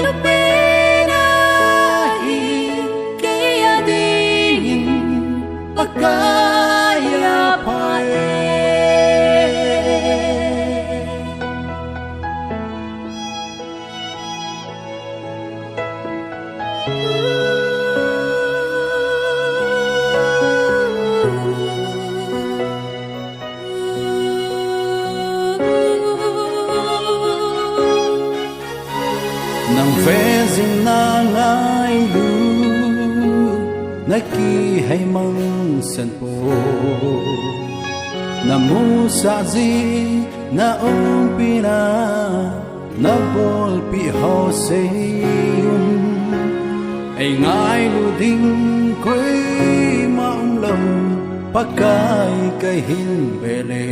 lupena hi kaya dingin pagkaya pae nang vezin na ngay lu naki hay mang san po na musa zi na umpina na bol pi ho se yun ay ngay lu ding ko'y maumlaw pagkay kay hinbele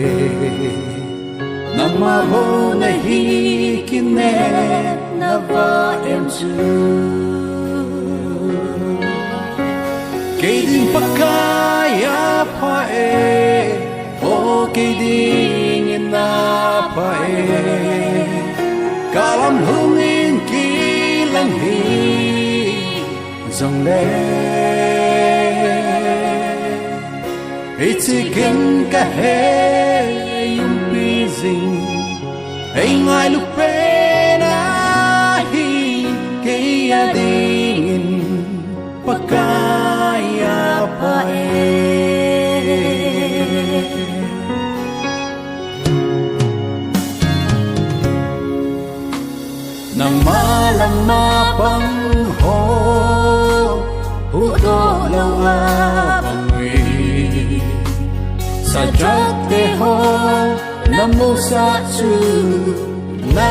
na mabo na hikine na ba em chu kay din pagkaya pa o kay din na pa kalam hungin kilang hi zong le itigin ka he yung bizing ay ngay lupena kaya dingin pagkaya pae nang malang mapang ho hudo law apangwi sa jate ho namusa chu na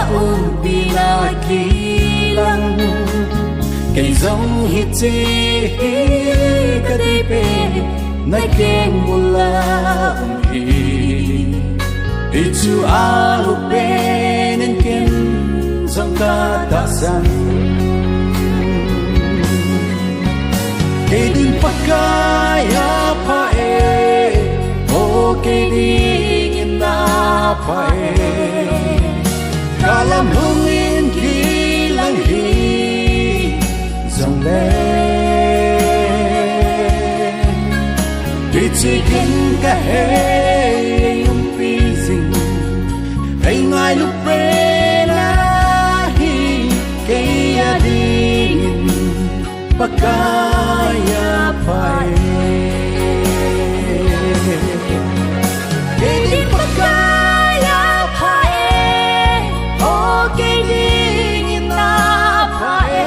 bilakilang kay dòng hít chi ka đi pe na ken mula hi itu alu pen ken dòng ka ta san kay din pagkaya pa o kay din na pa kalam hungin kilang hi dòng le itigin ka he yung pising ay ngay lupena hi kaya dingin pagkaya pae kay din pagkaya pae o kay dingin na pae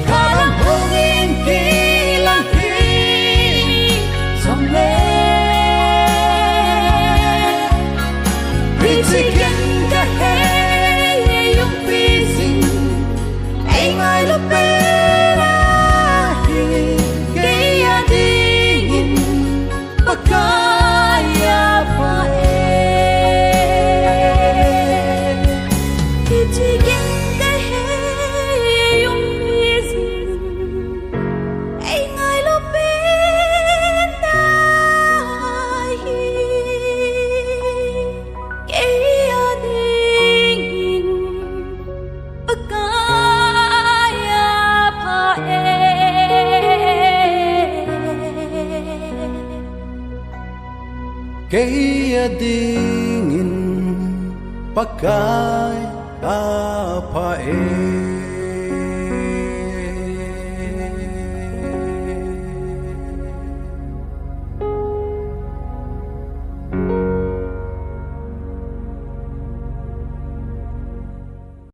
kalam hungin kilang hi dòng le itigin ka he yung pising ay ngay lupena hi kaya dingin pagkaya pae itigin ka he yung pising ay ngay lupena hi kaya dingin pagkaya pae kaya dingin pagkaya pae